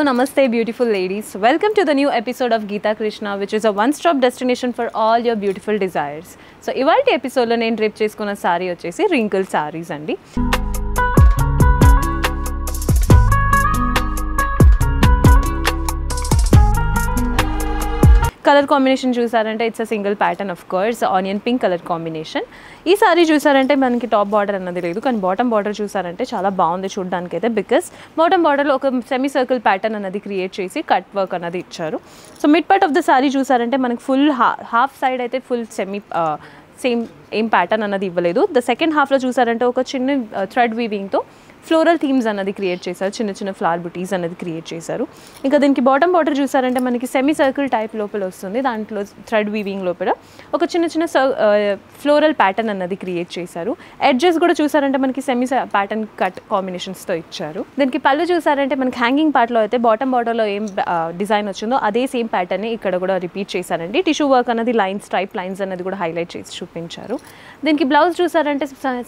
Hello, namaste, beautiful ladies. Welcome to the new episode of Geeta Krishna, which is a one-stop destination for all your beautiful desires. So, ivalti episode lo nenu drape cheskuna saree vachesi wrinkle sarees andi. Colour combination చూసారంటే it's a single pattern of course onion pink colour combination. ఈ సారీ చూసారంటే మనకి top border అన్నది లేదు, కానీ bottom border చూసారంటే చాలా బాగుంది చూడడానికి అయితే. బికాస్ బాటమ్ బార్డర్లో ఒక సెమీ సర్కిల్ ప్యాటర్న్ అన్నది క్రియేట్ చేసి కట్ వర్క్ అన్నది ఇచ్చారు. So mid part of the sari చూసారంటే మనకి ఫుల్ హాఫ్ సైడ్ అయితే ఫుల్ సెమీ ఏం ప్యాటర్న్ అన్నది ఇవ్వలేదు. ద సెకండ్ హాఫ్లో చూసారంటే ఒక చిన్న థ్రెడ్ వీవింగ్తో ఫ్లోరల్ థీమ్స్ అన్నది క్రియేట్ చేశారు, చిన్న చిన్న ఫ్లవర్ బుటీస్ అనేది క్రియేట్ చేశారు. ఇంకా దీనికి బాటమ్ బార్డర్ చూసారంటే మనకి సెమీ సర్కిల్ టైప్ లోపల వస్తుంది, దాంట్లో థ్రెడ్ వీవింగ్ లోపల ఒక చిన్న చిన్న ఫ్లోరల్ ప్యాటర్న్ అన్నది క్రియేట్ చేశారు. ఎడ్జెస్ కూడా చూసారంటే మనకి సెమీ ప్యాటర్న్ కట్ కాంబినేషన్స్తో ఇచ్చారు. దీనికి పళ్ళు చూసారంటే మనకి హ్యాంగింగ్ పార్ట్లో అయితే బాటమ్ బార్డర్లో ఏం డిజైన్ వచ్చిందో అదే సేమ్ ప్యాటర్న్ని ఇక్కడ కూడా రిపీట్ చేశారండి. టిష్యూ వర్క్ అనేది లైన్స్ స్ట్రైప్ లైన్స్ అనేది కూడా హైలైట్ చేసి చూపించారు. దీనికి బ్లౌజ్ చూసారంటే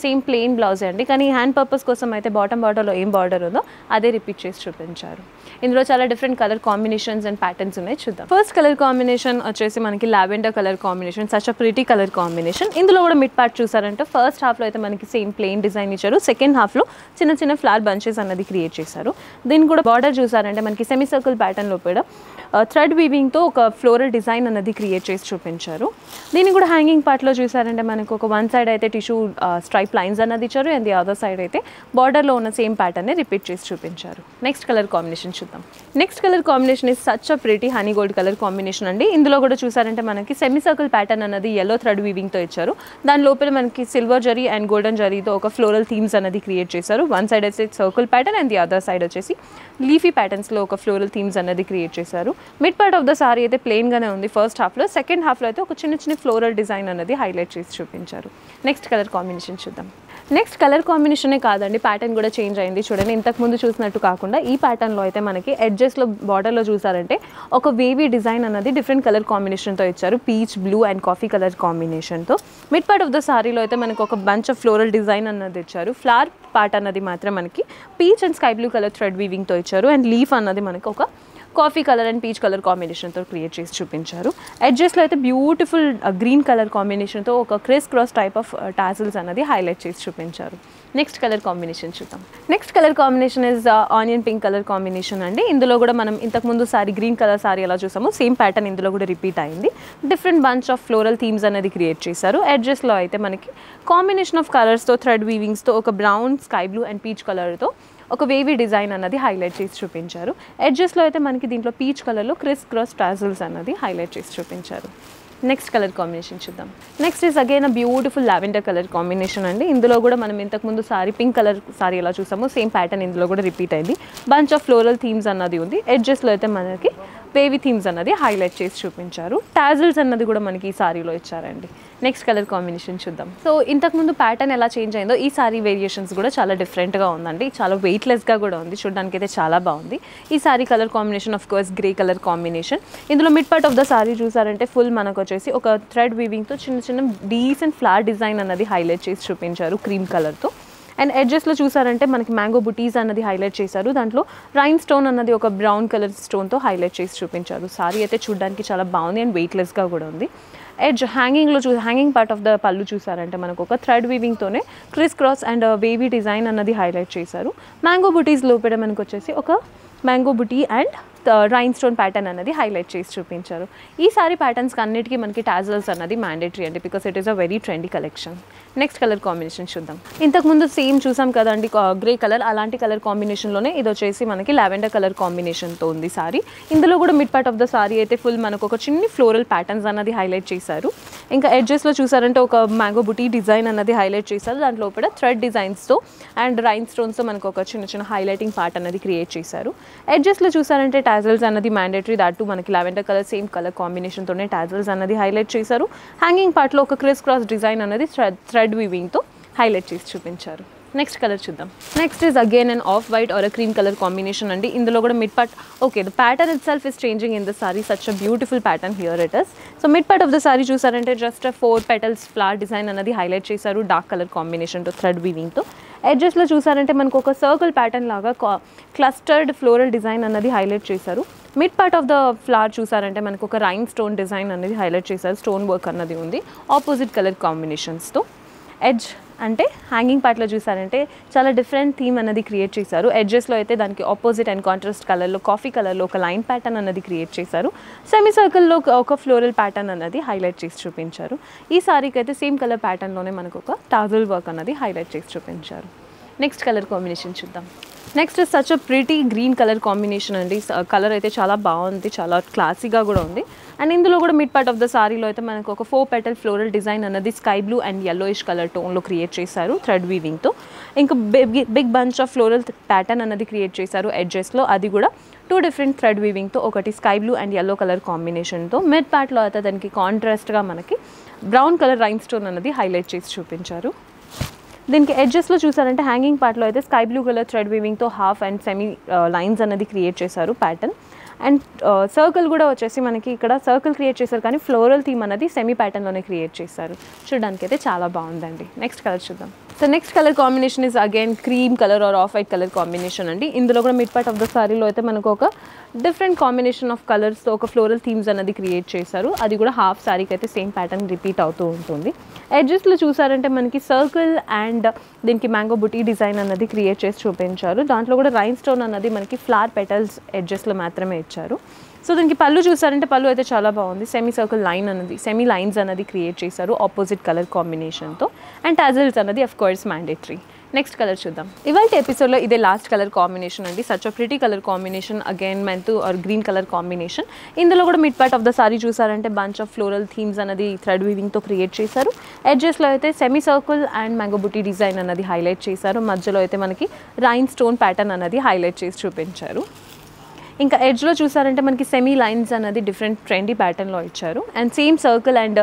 సేమ్ ప్లెయిన్ బ్లౌజే అండి, కానీ హ్యాండ్ పర్పస్ కోసం అయితే బాటమ్ బార్డర్లో ఏం బార్డర్ ఉందో అదే రిపీట్ చేసి చూపించారు. ఇందులో చాలా different colour combinations and patterns ఉన్నాయి, చూద్దాం. ఫస్ట్ కలర్ కాంబినేషన్ వచ్చేసి మనకి lavender colour combination, such a pretty colour combination. ఇందులో కూడా మిడ్ పార్ట్ చూసారంటే ఫస్ట్ హాఫ్లో అయితే మనకి సేమ్ ప్లెయిన్ డిజైన్ ఇచ్చారు, సెకండ్ హాఫ్లో చిన్న చిన్న ఫ్లవర్ బంచెస్ అన్నది క్రియేట్ చేశారు. దీన్ని కూడా బార్డర్ చూసారంటే మనకి సెమీ సర్కిల్ ప్యాటర్న్ లోపల థ్రెడ్ వీవింగ్తో ఒక ఫ్లోరల్ డిజైన్ అన్నది క్రియేట్ చేసి చూపించారు. దీన్ని కూడా హ్యాంగింగ్ పార్ట్లో చూసారంటే మనకు ఒక వన్ సైడ్ అయితే టిష్యూ స్ట్రైప్ లైన్స్ అన్నది ఇచ్చారు, అండ్ ది అదర్ సైడ్ అయితే బార్డర్లో ఉన్న సేమ్ ప్యాటర్న్ రిపీట్ చేసి చూపించారు. నెక్స్ట్ కలర్ కాంబినేషన్ చూద్దాం. Next colour combination is such a pretty honey gold colour combination అండి. ఇందులో కూడా చూసారంటే మనకి సెమీ సర్కిల్ ప్యాటర్న్ అన్నది ఎల్లో థ్రెడ్ వీవింగ్తో ఇచ్చారు, దాని లోపల మనకి సిల్వర్ జరీ అండ్ గోల్డెన్ జరీతో ఒక ఫ్లోరల్ థీమ్స్ అన్నది క్రియేట్ చేశారు. వన్ సైడ్ అయితే circle pattern and the other side వచ్చేసి లీఫీ ప్యాటర్న్స్లో ఒక ఫ్లోరల్ థీమ్స్ అన్నది క్రియేట్ చేశారు. Mid part of the sorry అయితే ప్లెయిన్గానే ఉంది ఫస్ట్ హాఫ్లో, సెకండ్ హాఫ్లో అయితే ఒక చిన్న చిన్న ఫ్లోరల్ డిజైన్ అన్నది హైలైట్ చేసి చూపించారు. నెక్స్ట్ కలర్ కాంబినేషన్ చూద్దాం. నెక్స్ట్ కలర్ కాంబినేషనే కాదండి, ప్యాటర్న్ కూడా చేంజ్ అయింది చూడండి. ఇంతకుముందు చూసినట్టు కాకుండా ఈ ప్యాటర్న్లో అయితే మనకి ఎడ్జెస్లో బార్డర్లో చూసారంటే ఒక వేవీ డిజైన్ అన్నది డిఫరెంట్ కలర్ కాంబినేషన్తో ఇచ్చారు, peach blue and coffee colour కాంబినేషన్తో. మిడ్ పార్ట్ ఆఫ్ ద సారీలో అయితే మనకు ఒక బంచ్ ఆఫ్ ఫ్లోరల్ డిజైన్ అన్నది ఇచ్చారు. ఫ్లవర్ పార్ట్ అన్నది మాత్రం మనకి peach and sky blue colour thread వీవింగ్తో ఇచ్చారు, అండ్ లీఫ్ అన్నది మనకి ఒక coffee colour and peach colour కాంబినేషన్తో క్రియేట్ చేసి చూపించారు. ఎడ్జెస్లో అయితే బ్యూటిఫుల్ గ్రీన్ కలర్ కాంబినేషన్తో ఒక criss cross type of tassels అన్నది హైలైట్ చేసి చూపించారు. నెక్స్ట్ కలర్ కాంబినేషన్ చూద్దాం. Next colour combination is onion pink colour combination అండి. ఇందులో కూడా మనం ఇంతకుముందు సారీ గ్రీన్ కలర్ సారీ ఎలా చూసామో సేమ్ ప్యాటర్న్ ఇందులో కూడా రిపీట్ అయింది. Different bunch of floral themes అనేది క్రియేట్ చేశారు. ఎడ్జెస్లో అయితే మనకి కాంబినేషన్ ఆఫ్ కలర్స్తో థ్రెడ్ వీవింగ్స్తో ఒక brown sky blue and peach కలర్తో ఒక వేవీ డిజైన్ అన్నది హైలైట్ చేసి చూపించారు. ఎడ్జెస్లో అయితే మనకి దీంట్లో పీచ్ కలర్లో క్రిస్ క్రాస్ టాజిల్స్ అన్నది హైలైట్ చేసి చూపించారు. నెక్స్ట్ కలర్ కాంబినేషన్ చూద్దాం. Next is again a beautiful lavender colour combination అండి. ఇందులో కూడా మనం ఇంతకుముందు సారీ పింక్ కలర్ సారీ ఎలా చూసామో సేమ్ ప్యాటర్న్ ఇందులో కూడా రిపీట్ అయింది. బంచ్ ఆఫ్ ఫ్లోరల్ థీమ్స్ అన్నది ఉంది. ఎడ్జెస్లో అయితే మనకి వేవీ థీమ్స్ అన్నది హైలైట్ చేసి చూపించారు. టాజిల్స్ అన్నది కూడా మనకి ఈ సారీలో ఇచ్చారండి. నెక్స్ట్ కలర్ కాంబినేషన్ చూద్దాం. సో ఇంతకుముందు ప్యాటర్న్ ఎలా చేంజ్ అయిందో ఈ సారీ వేరియేషన్స్ కూడా చాలా డిఫరెంట్గా ఉందండి, చాలా వెయిట్లెస్గా కూడా ఉంది, చూడడానికి అయితే చాలా బాగుంది. ఈ sari colour combination of course grey colour combination. ఇందులో mid part of the sari చూసారంటే ఫుల్ మనకు వచ్చేసి ఒక థ్రెడ్ వీవింగ్తో చిన్న చిన్న డీసెంట్ ఫ్లవర్ డిజైన్ అన్నది హైలైట్ చేసి చూపించారు క్రీమ్ కలర్తో. అండ్ ఎడ్జెస్లో చూసారంటే మనకి మ్యాంగో బుటీస్ అన్నది హైలైట్ చేశారు, దాంట్లో రైన్ స్టోన్ అన్నది ఒక బ్రౌన్ కలర్ స్టోన్తో హైలైట్ చేసి చూపించారు. సారీ అయితే చూడడానికి చాలా బాగుంది అండ్ వెయిట్లెస్గా కూడా ఉంది. Edge hanging part of the pallu చూసారంటే మనకు ఒక థ్రెడ్ వీవింగ్తోనే criss cross and wavy design అన్నది హైలైట్ చేశారు. మ్యాంగో బుటీస్ లోపల మనకు వచ్చేసి ఒక మ్యాంగో బుటీ అండ్ రైన్ స్టోన్ ప్యాటర్న్ అన్నది హైలైట్ చేసి చూపించారు. ఈ సారీ ప్యాటర్న్స్కి అన్నిటికీ మనకి టాజిల్స్ అన్నది మ్యాండేటరీ అండి, because it is a very trendy collection. Next colour combination చూద్దాం. ఇంతకుముందు సేమ్ చూసాం కదండి గ్రే కలర్, అలాంటి కలర్ కాంబినేషన్లోనే ఇది వచ్చేసి మనకి లావెండర్ కలర్ కాంబినేషన్తో ఉంది సారీ. ఇందులో కూడా mid part of the sorry అయితే ఫుల్ మనకు ఒక చిన్ని ఫ్లోరల్ ప్యాటర్న్స్ అన్నది హైలైట్ చేశారు. ఇంకా ఎడ్జెస్లో చూసారంటే ఒక మ్యాంగో బుటీ డిజైన్ అన్నది హైలైట్ చేశారు, దాంట్లో కూడా థ్రెడ్ డిజైన్స్తో అండ్ రైన్ స్టోన్స్తో మనకు ఒక చిన్న చిన్న హైలైటింగ్ పార్ట్ అన్నది క్రియేట్ చేశారు. ఎడ్జెస్లో చూసారంటే టాజిల్స్ అన్నది మ్యాండేటరీ, దాట్ టు మనకి లావెండర్ కలర్ సేమ్ కలర్ కాంబినేషన్తోనే టాజిల్స్ అన్నది హైలైట్ చేశారు. హ్యాంగింగ్ పార్ట్లో ఒక క్రిస్ క్రాస్ డిజైన్ అన్నది థ్రెడ్ వీవింగ్తో హైలైట్ చేసి చూపించారు. నెక్స్ట్ కలర్ చూద్దాం. Next is again and off white or a cream colour combination అండి. ఇందులో కూడా mid part okay the pattern itself is changing in the sari, such a beautiful pattern here it is. So mid part of the sari చూసారంటే just 4 petals flower design అన్నది highlight చేశారు dark colour కాంబినేషన్తో thread వీవింగ్తో. ఎడ్జెస్లో చూసారంటే మనకు ఒక circle pattern లాగా clustered floral design అన్నది హైలైట్ చేశారు. Mid part of the flower చూసారంటే మనకు ఒక రైన్ స్టోన్ డిజైన్ అనేది హైలైట్ చేశారు. స్టోన్ వర్క్ అన్నది ఉంది ఆపోజిట్ కలర్ కాంబినేషన్స్తో. ఎడ్జ్ అంటే హ్యాంగింగ్ పార్ట్లో చూసారంటే చాలా డిఫరెంట్ థీమ్ అన్నది క్రియేట్ చేశారు. ఎడ్జెస్లో అయితే దానికి ఆపోజిట్ అండ్ కాంట్రాస్ట్ కలర్లో కాఫీ కలర్లో ఒక లైన్ ప్యాటర్న్ అన్నది క్రియేట్ చేశారు. సెమీ సర్కిల్లో ఒక ఫ్లోరల్ ప్యాటర్న్ అన్నది హైలైట్ చేసి చూపించారు. ఈ సారీకి అయితే సేమ్ కలర్ ప్యాటర్న్లోనే మనకు ఒక టాజల్ వర్క్ అన్నది హైలైట్ చేసి చూపించారు. నెక్స్ట్ కలర్ కాంబినేషన్ చూద్దాం. Next such a pretty green colour combination అండి. కలర్ అయితే చాలా బాగుంది, చాలా క్లాసీగా కూడా ఉంది. అండ్ ఇందులో కూడా మిడ్ పార్ట్ ఆఫ్ ద సారీలో అయితే మనకు ఒక 4 పెటల్ ఫ్లోరల్ డిజైన్ అన్నది sky blue and yellowish colour టోన్లో క్రియేట్ చేశారు థ్రెడ్ వీవింగ్తో. ఇంకా big bunch of floral pattern అన్నది క్రియేట్ చేశారు ఎడ్జెస్లో. అది కూడా 2 డిఫరెంట్ థ్రెడ్ వీవింగ్తో, ఒకటి sky blue and yellow colour కాంబినేషన్తో. మిడ్ పార్ట్లో అయితే దానికి కాంట్రాస్ట్గా మనకి బ్రౌన్ కలర్ రైన్ స్టోన్ అన్నది హైలైట్ చేసి చూపించారు. దీనికి ఎడ్జెస్లో చూసారంటే హ్యాంగింగ్ పార్ట్లో అయితే స్కై బ్లూ కలర్ థ్రెడ్ వీవింగ్తో హాఫ్ అండ్ సెమీ లైన్స్ అనేది క్రియేట్ చేశారు ప్యాటర్న్. అండ్ సర్కిల్ కూడా వచ్చేసి మనకి ఇక్కడ సర్కిల్ క్రియేట్ చేశారు, కానీ ఫ్లోరల్ థీమ్ అనేది సెమీ ప్యాటర్న్లోనే క్రియేట్ చేశారు. చూడడానికి అయితే చాలా బాగుందండి. నెక్స్ట్ కలర్ చూద్దాం. So next colour combination is again cream colour or off white colour combination అండి. ఇందులో కూడా మిడ్ పార్ట్ ఆఫ్ ద సారీలో అయితే మనకు ఒక డిఫరెంట్ కాంబినేషన్ ఆఫ్ కలర్స్తో ఒక ఫ్లోరల్ థీమ్స్ అనేది క్రియేట్ చేశారు. అది కూడా హాఫ్ సారీకి అయితే సేమ్ ప్యాటర్న్ రిపీట్ అవుతూ ఉంటుంది. ఎడ్జెస్లో చూసారంటే మనకి సర్కిల్ అండ్ దీనికి మ్యాంగో బుటీ డిజైన్ అన్నది క్రియేట్ చేసి చూపించారు. దాంట్లో కూడా రైన్ స్టోన్ అన్నది మనకి ఫ్లవర్ పెటల్స్ ఎడ్జెస్లో మాత్రమే ఇచ్చారు. సో దీనికి పళ్ళు చూసారంటే పళ్ళు అయితే చాలా బాగుంది. సెమీ సర్కిల్ లైన్ అన్నది సెమీ లైన్స్ అన్నది క్రియేట్ చేశారు ఆపోజిట్ కలర్ కాంబినేషన్తో. అండ్ టాజల్స్ అన్నది of course mandatory. Next colour చూద్దాం. ఇవాళ ఎపిసోడ్లో ఇదే లాస్ట్ కలర్ కాంబినేషన్ అండి. Such a pretty colour combination, again మెంతు ఆర్ గ్రీన్ కలర్ కాంబినేషన్. ఇందులో కూడా mid part of the sari చూసారంటే బంచ్ ఆఫ్ ఫ్లోరల్ థీమ్స్ అన్నది థ్రెడ్ వీవింగ్తో క్రియేట్ చేశారు. ఎడ్జెస్లో అయితే సెమీ సర్కిల్ అండ్ మ్యాంగో బుటీ డిజైన్ అన్నది హైలైట్ చేశారు. మధ్యలో అయితే మనకి రైన్ స్టోన్ ప్యాటర్న్ అన్నది హైలైట్ చేసి చూపించారు. ఇంకా ఎడ్జ్లో చూసారంటే మనకి సెమీ లైన్స్ అనేది డిఫరెంట్ ట్రెండీ ప్యాటర్న్లో ఇచ్చారు. And same circle and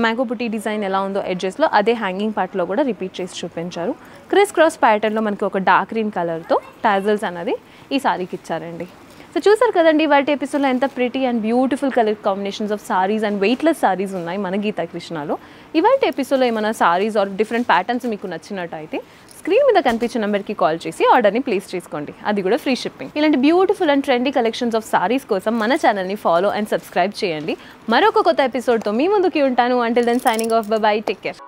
mango బుటీ డిజైన్ ఎలా ఉందో ఎడ్జెస్లో అదే హ్యాంగింగ్ పార్ట్లో కూడా రిపీట్ చేసి చూపించారు. క్రిస్ క్రాస్ ప్యాటర్న్లో మనకి ఒక డార్క్ గ్రీన్ కలర్తో టాజల్స్ అనేది ఈ సారీకి ఇచ్చారండి. సో చూసారు కదండి వాటి ఎపిసోడ్లో ఎంత pretty and beautiful colour combinations of saris and weightless saris ఉన్నాయి మన గీతా కృష్ణలో. ఇవాళ ఎపిసోడ్లో ఏమైనా సారీస్ ఆర్ డిఫరెంట్ ప్యాటర్న్స్ మీకు నచ్చినట్టయితే స్క్రీన్ మీద కనిపించే నెంబర్కి కాల్ చేసి ఆర్డర్ని ప్లేస్ చేసుకోండి. అది కూడా ఫ్రీ షిప్పింగ్. ఇలాంటి beautiful and trendy collections of saris కోసం మన ఛానల్ని ఫాలో అండ్ సబ్స్క్రైబ్ చేయండి. మరొక కొత్త ఎపిసోడ్తో మీ ముందుకి ఉంటాను. Until then signing off, bye bye, take care.